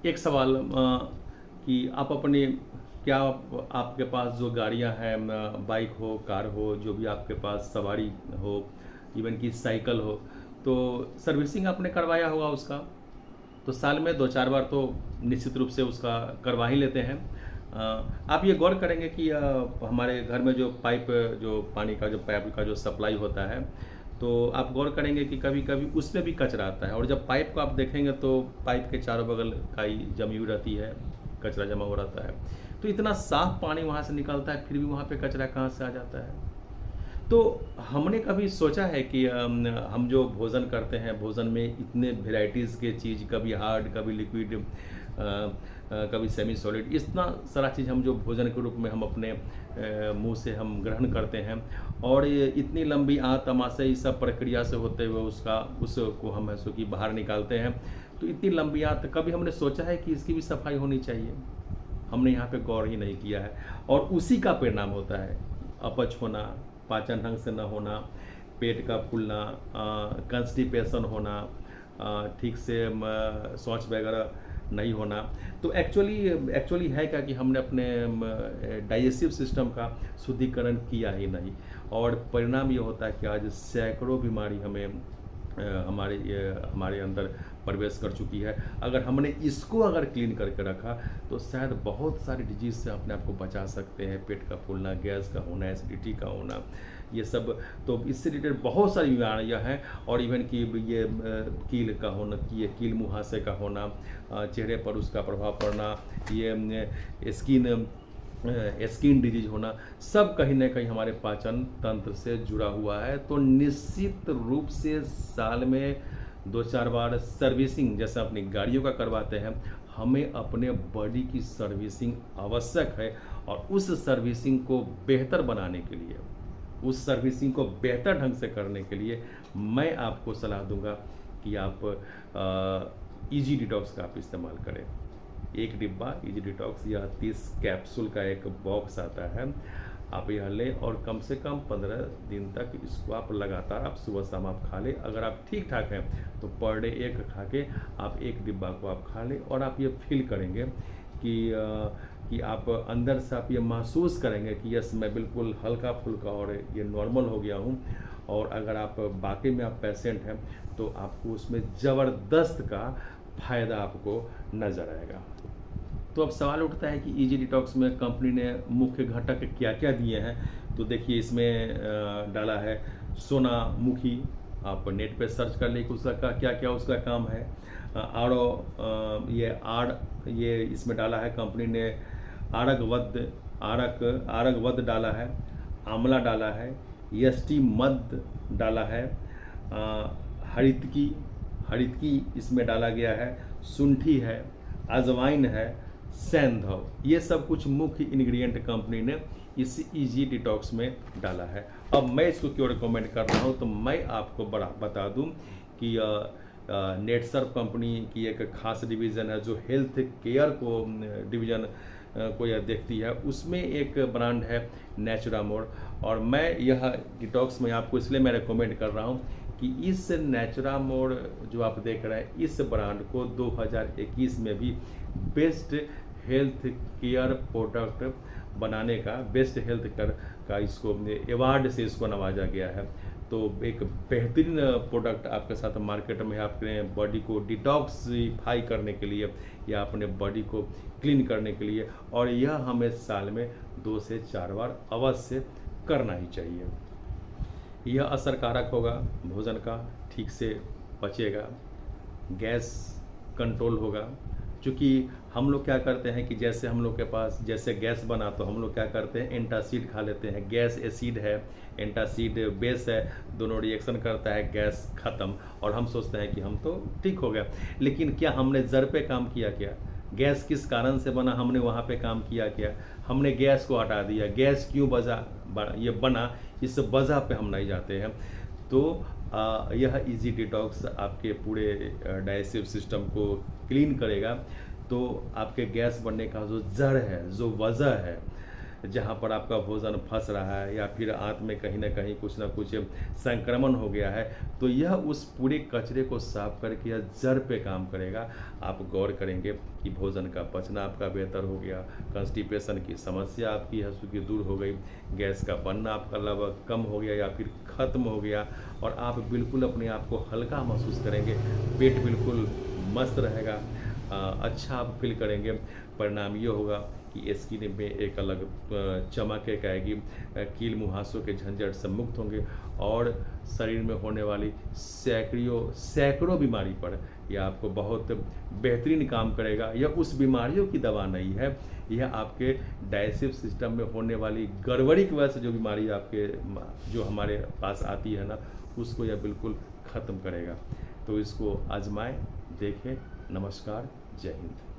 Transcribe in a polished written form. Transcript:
एक सवाल कि आप अपने क्या आपके पास जो गाड़ियां हैं, बाइक हो, कार हो, जो भी आपके पास सवारी हो, इवन कि साइकिल हो, तो सर्विसिंग आपने करवाया होगा उसका? तो साल में 2-4 बार तो निश्चित रूप से उसका करवा ही लेते हैं। आप ये गौर करेंगे कि हमारे घर में जो पाइप, जो पानी का जो पाइप का जो सप्लाई होता है, तो आप गौर करेंगे कि कभी-कभी उसमें भी कचरा आता है, और जब पाइप को आप देखेंगे तो पाइप के चारों बगल काई जमी हुई रहती है, कचरा जमा हो रहता है। तो इतना साफ पानी वहाँ से निकलता है, फिर भी वहाँ पे कचरा कहाँ से आ जाता है? तो हमने कभी सोचा है कि हम जो भोजन करते हैं, भोजन में इतने वेराइटीज़ के चीज़, कभी हार्ड, कभी लिक्विड, कभी सेमी सॉलिड, इतना सारा चीज़ हम जो भोजन के रूप में हम अपने मुंह से हम ग्रहण करते हैं, और ये इतनी लंबी तमाशे इस सब प्रक्रिया से होते हुए उसको हम ऐसो कि बाहर निकालते हैं, तो इतनी लंबी कभी हमने सोचा है कि इसकी भी सफाई होनी चाहिए? हमने यहाँ पे गौर ही नहीं किया है, और उसी का परिणाम होता है अपच होना, पाचन ढंग से न होना, पेट का फूलना, कंस्टिपेशन होना, ठीक से शौच वगैरह नहीं होना। तो एक्चुअली है क्या कि हमने अपने डाइजेस्टिव सिस्टम का शुद्धिकरण किया ही नहीं, और परिणाम ये होता है कि आज सैकड़ों बीमारी हमारे अंदर प्रवेश कर चुकी है। अगर हमने इसको क्लीन करके रखा, तो शायद बहुत सारी डिजीज़ से अपने आप को बचा सकते हैं। पेट का फूलना, गैस का होना, एसिडिटी का होना, ये सब, तो इससे रिलेटेड बहुत सारी बीमारियां हैं। और इवन कि ये कील का होना, कि ये कील मुहासे का होना, चेहरे पर उसका प्रभाव पड़ना, ये स्किन डिजीज होना, सब कहीं ना कहीं हमारे पाचन तंत्र से जुड़ा हुआ है। तो निश्चित रूप से साल में 2-4 बार सर्विसिंग, जैसे अपनी गाड़ियों का करवाते हैं, हमें अपने बॉडी की सर्विसिंग आवश्यक है। और उस सर्विसिंग को बेहतर बनाने के लिए, उस सर्विसिंग को बेहतर ढंग से करने के लिए मैं आपको सलाह दूंगा कि आप इजी डिटॉक्स का आप इस्तेमाल करें। एक डिब्बा इजी डिटॉक्स या 30 कैप्सूल का एक बॉक्स आता है, आप यह लें और कम से कम 15 दिन तक इसको आप लगातार आप सुबह शाम आप खा लें। अगर आप ठीक ठाक हैं तो पर डे एक खा के आप एक डिब्बा को आप खा लें, और आप ये फील करेंगे कि आप अंदर से आप ये महसूस करेंगे कि यस, मैं बिल्कुल हल्का फुल्का और ये नॉर्मल हो गया हूँ। और अगर आप वाकई में आप पेशेंट हैं, तो आपको उसमें ज़बरदस्त का फ़ायदा आपको नज़र आएगा। तो अब सवाल उठता है कि इजी डिटॉक्स में कंपनी ने मुख्य घटक क्या क्या दिए हैं। तो देखिए, इसमें डाला है सोनामुखी, आप नेट पे सर्च कर लें कि उसका क्या क्या उसका काम है। ये इसमें डाला है कंपनी ने आरगवद डाला है, आंवला डाला है, यष्टि मध डाला है, हरितकी इसमें डाला गया है, शुंठी है, अजवाइन है, सैंधव, ये सब कुछ मुख्य इंग्रेडिएंट कंपनी ने इस इजी डिटॉक्स में डाला है। अब मैं इसको क्यों रिकमेंड कर रहा हूँ, तो मैं आपको बता दूं कि नेटसर्फ कंपनी की एक खास डिवीज़न है जो हेल्थ केयर को डिवीज़न को यह देखती है। उसमें एक ब्रांड है नेचुरामोर, और मैं यह डिटॉक्स में आपको इसलिए मैं रिकमेंड कर रहा हूँ कि इस नेचुरामोर जो आप देख रहे हैं, इस ब्रांड को 2021 में भी बेस्ट हेल्थ केयर प्रोडक्ट बनाने का, बेस्ट हेल्थ केयर का इसको अवार्ड से इसको नवाजा गया है। तो एक बेहतरीन प्रोडक्ट आपके साथ मार्केट में है, आपके बॉडी को डिटॉक्सिफाई करने के लिए या अपने बॉडी को क्लीन करने के लिए, और यह हमें साल में 2 से 4 बार अवश्य करना ही चाहिए। यह असरकारक होगा, भोजन का ठीक से पचेगा, गैस कंट्रोल होगा। क्योंकि हम लोग क्या करते हैं कि जैसे हम लोग के पास जैसे गैस बना, तो हम लोग क्या करते हैं, एंटासिड खा लेते हैं। गैस एसिड है, एंटासिड बेस है, दोनों रिएक्शन करता है, गैस खत्म, और हम सोचते हैं कि हम तो ठीक हो गया। लेकिन क्या हमने जड़ पे काम किया? क्या गैस किस कारण से बना, हमने वहाँ पे काम किया? क्या हमने गैस को हटा दिया? गैस क्यों ये बना, इस वजह पे हम नहीं जाते हैं। तो यह इजी डिटॉक्स आपके पूरे डाइजेस्टिव सिस्टम को क्लीन करेगा। तो आपके गैस बनने का जो जड़ है, जो वजह है, जहाँ पर आपका भोजन फंस रहा है या फिर आंत में कहीं ना कुछ संक्रमण हो गया है, तो यह उस पूरे कचरे को साफ करके यह जड़ पे काम करेगा। आप गौर करेंगे कि भोजन का पचना आपका बेहतर हो गया, कॉन्स्टिपेशन की समस्या आपकी है की दूर हो गई, गैस का बनना आपका लगभग कम हो गया या फिर ख़त्म हो गया, और आप बिल्कुल अपने आप को हल्का महसूस करेंगे, पेट बिल्कुल मस्त रहेगा, अच्छा आप फील करेंगे। परिणाम ये होगा कि स्किन में एक अलग चमक एक आएगी, कील मुहासों के झंझट से मुक्त होंगे, और शरीर में होने वाली सैकड़ों बीमारी पर यह आपको बहुत बेहतरीन काम करेगा। यह उस बीमारियों की दवा नहीं है, यह आपके डाइजेस्टिव सिस्टम में होने वाली गड़बड़ी की वजह से जो बीमारी आपके जो हमारे पास आती है ना, उसको यह बिल्कुल ख़त्म करेगा। तो इसको आजमाएं, देखें। नमस्कार, जय हिंद।